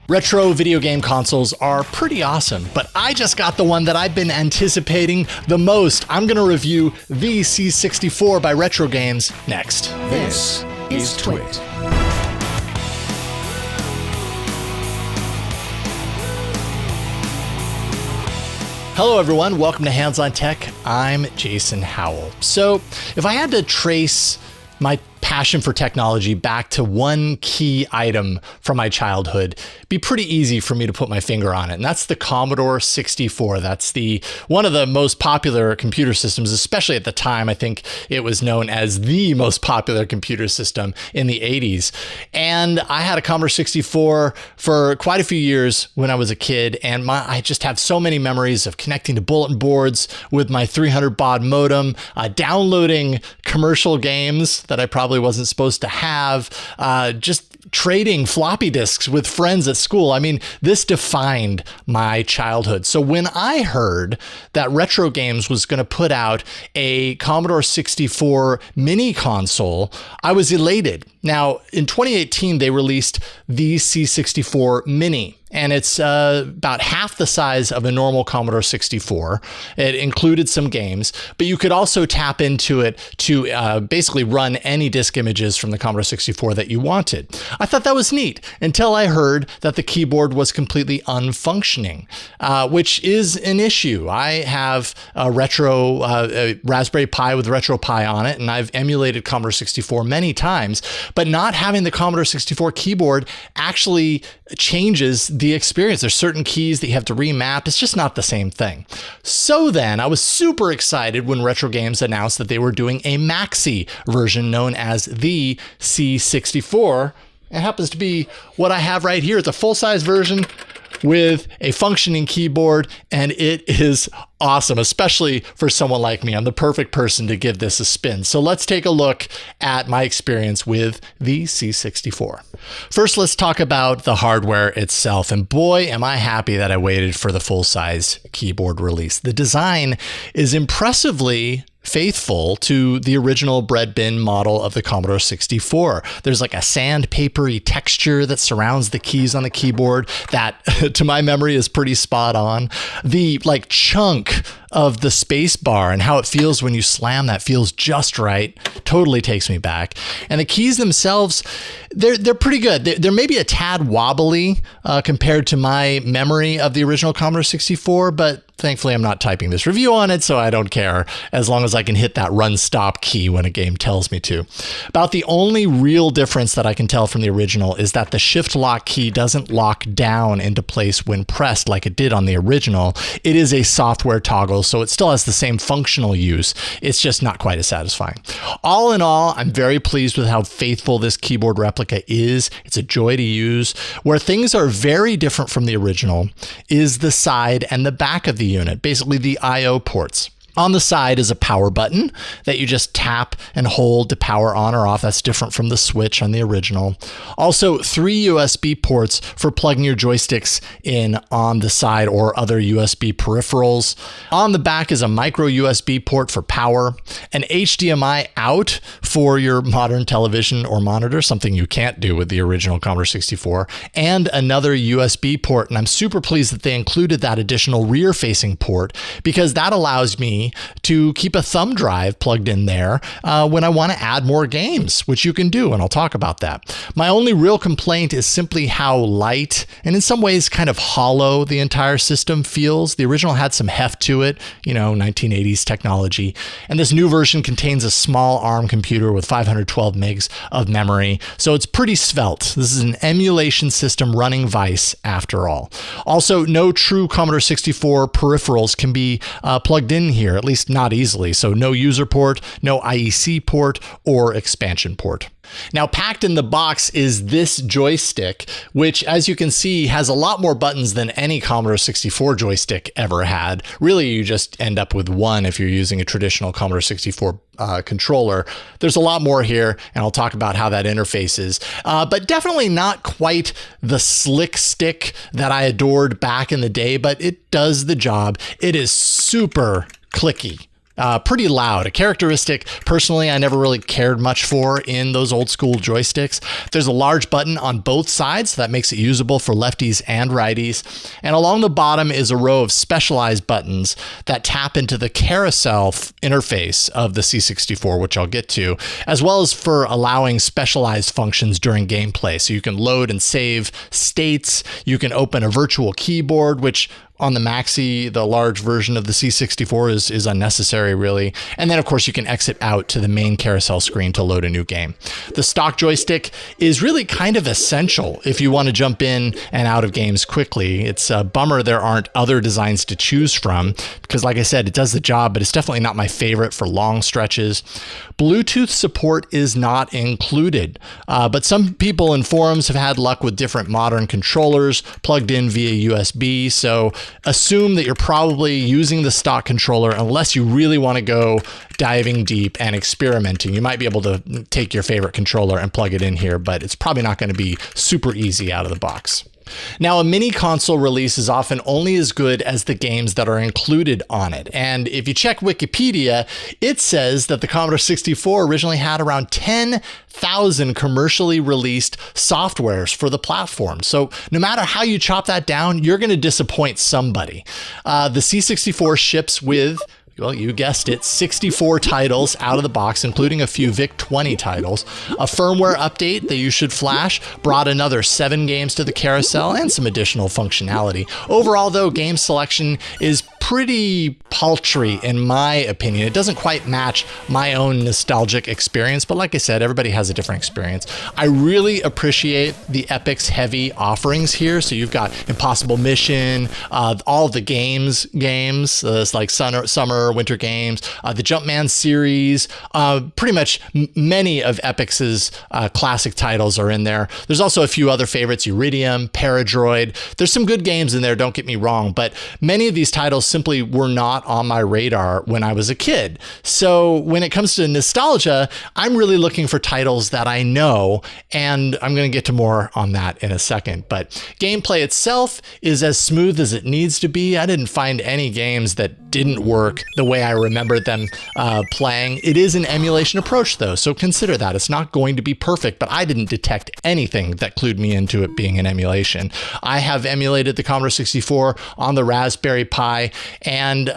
Retro video game consoles are pretty awesome, but I just got the one that I've been anticipating the most. I'm going to review the C64 by Retro Games next. This is TWiT. Hello everyone, welcome to Hands on Tech. I'm Jason Howell. So if I had to trace my passion for technology back to one key item from my childhood, it'd be pretty easy for me to put my finger on it. And that's the Commodore 64. That's one of the most popular computer systems, especially at the time. I think it was known as the most popular computer system in the 80s. And I had a Commodore 64 for quite a few years when I was a kid. And I just have so many memories of connecting to bulletin boards with my 300 baud modem, downloading commercial games that I probably wasn't supposed to have, just trading floppy disks with friends at school. I mean, this defined my childhood. So when I heard that Retro Games was going to put out a Commodore 64 mini console, I was elated. Now, in 2018, they released the C64 Mini. And it's about half the size of a normal Commodore 64. It included some games, but you could also tap into it to basically run any disk images from the Commodore 64 that you wanted. I thought that was neat until I heard that the keyboard was completely unfunctioning, which is an issue. I have a Raspberry Pi with RetroPie on it, and I've emulated Commodore 64 many times, but not having the Commodore 64 keyboard actually changes the experience. There's certain keys that you have to remap. It's just not the same thing. So then I was super excited when Retro Games announced that they were doing a Maxi version known as the C64. It happens to be what I have right here. It's a full-size version with a functioning keyboard, and it is awesome, especially for someone like me. I'm the perfect person to give this a spin. So let's take a look at my experience with the C64. First, let's talk about the hardware itself. And boy, am I happy that I waited for the full-size keyboard release. The design is impressively faithful to the original bread bin model of the Commodore 64. There's like a sandpapery texture that surrounds the keys on the keyboard that, to my memory, is pretty spot on. The chunk of the space bar and how it feels when you slam that feels just right. Totally takes me back. And the keys themselves, they're pretty good. They're maybe a tad wobbly compared to my memory of the original Commodore 64, but thankfully, I'm not typing this review on it, so I don't care as long as I can hit that run stop key when a game tells me to. About the only real difference that I can tell from the original is that the shift lock key doesn't lock down into place when pressed like it did on the original. It is a software toggle, so it still has the same functional use. It's just not quite as satisfying. All in all, I'm very pleased with how faithful this keyboard replica is. It's a joy to use. Where things are very different from the original is the side and the back of the unit, basically the I/O ports. On the side is a power button that you just tap and hold to power on or off. That's different from the switch on the original. Also, 3 USB ports for plugging your joysticks in on the side or other USB peripherals. On the back is a micro USB port for power, an HDMI out for your modern television or monitor, something you can't do with the original Commodore 64, and another USB port. And I'm super pleased that they included that additional rear-facing port because that allows me to keep a thumb drive plugged in there when I want to add more games, which you can do, and I'll talk about that. My only real complaint is simply how light and in some ways kind of hollow the entire system feels. The original had some heft to it, 1980s technology, and this new version contains a small ARM computer with 512 megs of memory, so it's pretty svelte. This is an emulation system running Vice after all. Also, no true Commodore 64 peripherals can be plugged in here, at least not easily. So no user port, no IEC port, or expansion port. Now, packed in the box is this joystick, which, as you can see, has a lot more buttons than any Commodore 64 joystick ever had. Really, you just end up with one if you're using a traditional Commodore 64 controller. There's a lot more here, and I'll talk about how that interfaces, but definitely not quite the slick stick that I adored back in the day, but it does the job. It is super clicky. pretty loud, a characteristic personally I never really cared much for in those old school joysticks. There's a large button on both sides, so that makes it usable for lefties and righties. And along the bottom is a row of specialized buttons that tap into the carousel interface of the C64, which I'll get to, as well as for allowing specialized functions during gameplay. So you can load and save states, you can open a virtual keyboard, which on the Maxi, the large version of the C64 is unnecessary, really. And then, of course, you can exit out to the main carousel screen to load a new game. The stock joystick is really kind of essential if you want to jump in and out of games quickly. It's a bummer there aren't other designs to choose from because, like I said, it does the job, but it's definitely not my favorite for long stretches. Bluetooth support is not included, but some people in forums have had luck with different modern controllers plugged in via USB, so assume that you're probably using the stock controller unless you really want to go diving deep and experimenting. You might be able to take your favorite controller and plug it in here, but it's probably not going to be super easy out of the box. Now, a mini console release is often only as good as the games that are included on it. And if you check Wikipedia, it says that the Commodore 64 originally had around 10,000 commercially released softwares for the platform. So no matter how you chop that down, you're going to disappoint somebody. The C64 ships with, well, you guessed it, 64 titles out of the box, including a few VIC-20 titles. A firmware update that you should flash brought another 7 games to the carousel and some additional functionality. Overall, though, game selection is pretty paltry in my opinion. It doesn't quite match my own nostalgic experience, but like I said, everybody has a different experience. I really appreciate the Epic's heavy offerings here. So you've got Impossible Mission, all the games, like summer, winter games, the Jumpman series, pretty much many of Epic's classic titles are in there. There's also a few other favorites, Iridium, Paradroid. There's some good games in there, don't get me wrong, but many of these titles simply were not on my radar when I was a kid. So when it comes to nostalgia, I'm really looking for titles that I know, and I'm going to get to more on that in a second. But gameplay itself is as smooth as it needs to be. I didn't find any games that didn't work the way I remembered them playing. It is an emulation approach, though, so consider that. It's not going to be perfect, but I didn't detect anything that clued me into it being an emulation. I have emulated the Commodore 64 on the Raspberry Pi, and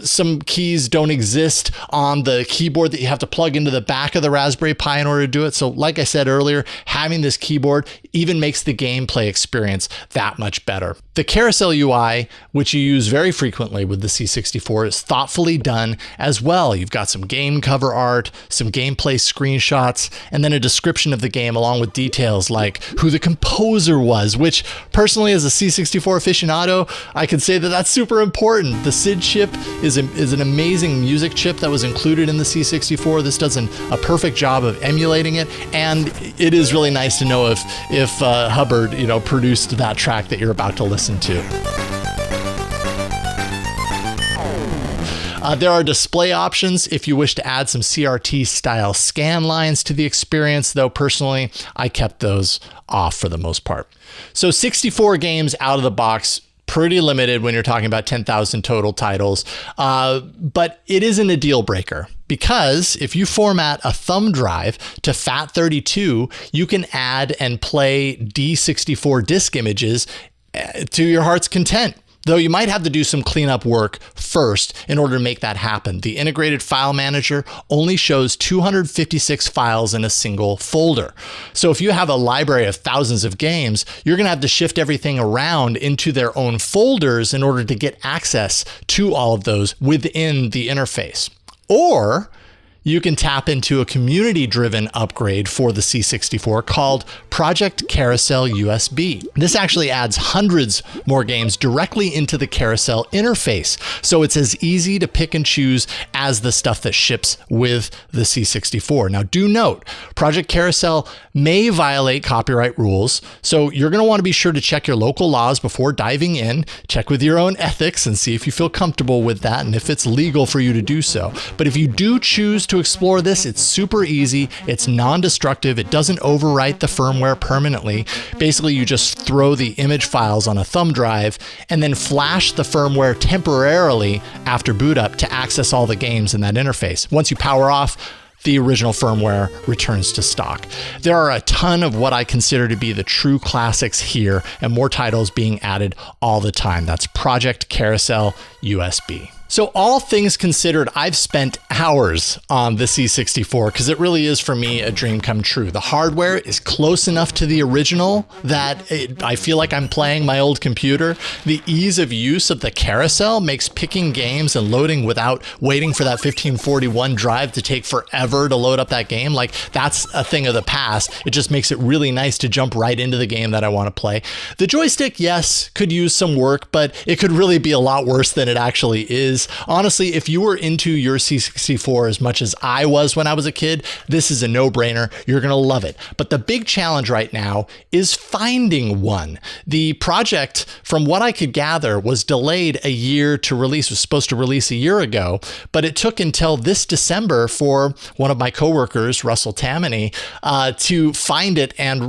some keys don't exist on the keyboard that you have to plug into the back of the Raspberry Pi in order to do it. So like I said earlier, having this keyboard even makes the gameplay experience that much better. The carousel UI, which you use very frequently with the C64, is thoughtfully done as well. You've got some game cover art, some gameplay screenshots, and then a description of the game along with details like who the composer was, which personally as a C64 aficionado, I can say that that's super important. The SID chip is an amazing music chip that was included in the C64. This does a perfect job of emulating it, and it is really nice to know if Hubbard produced that track that you're about to listen to. There are display options if you wish to add some CRT style scan lines to the experience, though personally I kept those off for the most part. So 64 games out of the box, pretty limited when you're talking about 10,000 total titles, but it isn't a deal breaker. Because if you format a thumb drive to FAT32, you can add and play D64 disk images to your heart's content. Though you might have to do some cleanup work first in order to make that happen. The integrated file manager only shows 256 files in a single folder. So if you have a library of thousands of games, you're going to have to shift everything around into their own folders in order to get access to all of those within the interface. Or you can tap into a community-driven upgrade for the C64 called Project Carousel USB. This actually adds hundreds more games directly into the carousel interface, so it's as easy to pick and choose as the stuff that ships with the C64. Now, do note, Project Carousel may violate copyright rules, so you're going to want to be sure to check your local laws before diving in, check with your own ethics and see if you feel comfortable with that and if it's legal for you to do so. But if you do choose to explore this. It's super easy. It's non-destructive. It doesn't overwrite the firmware permanently. Basically, you just throw the image files on a thumb drive and then flash the firmware temporarily after boot up to access all the games in that interface. Once you power off, the original firmware returns to stock. There are a ton of what I consider to be the true classics here, and more titles being added all the time. That's Project Carousel USB. So all things considered, I've spent hours on the C64 because it really is, for me, a dream come true. The hardware is close enough to the original that I feel like I'm playing my old computer. The ease of use of the carousel makes picking games and loading without waiting for that 1541 drive to take forever to load up that game. Like, that's a thing of the past. It just makes it really nice to jump right into the game that I want to play. The joystick, yes, could use some work, but it could really be a lot worse than it actually is. Honestly, if you were into your C64 as much as I was when I was a kid, this is a no-brainer. You're going to love it. But the big challenge right now is finding one. The project, from what I could gather, was delayed a year to release. It was supposed to release a year ago, but it took until this December for one of my coworkers, Russell Tammany, to find it and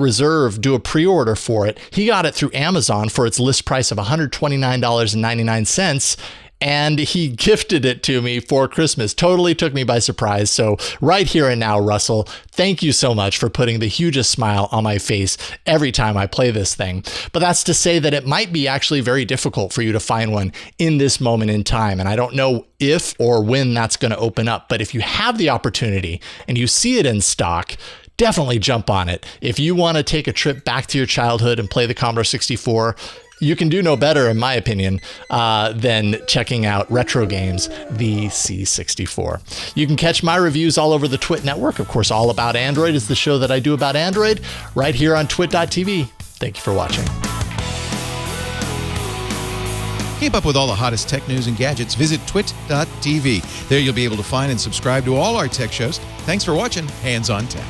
do a pre-order for it. He got it through Amazon for its list price of $129.99. And he gifted it to me for Christmas. Totally took me by surprise. So right here and now, Russell, thank you so much for putting the hugest smile on my face every time I play this thing. But that's to say that it might be actually very difficult for you to find one in this moment in time. And I don't know if or when that's going to open up. But if you have the opportunity and you see it in stock, definitely jump on it. If you want to take a trip back to your childhood and play the Commodore 64, you can do no better, in my opinion, than checking out retro games, the C64. You can catch my reviews all over the TWiT network. Of course, All About Android is the show that I do about Android right here on twit.tv. Thank you for watching. Keep up with all the hottest tech news and gadgets. Visit twit.tv. There you'll be able to find and subscribe to all our tech shows. Thanks for watching Hands on Tech.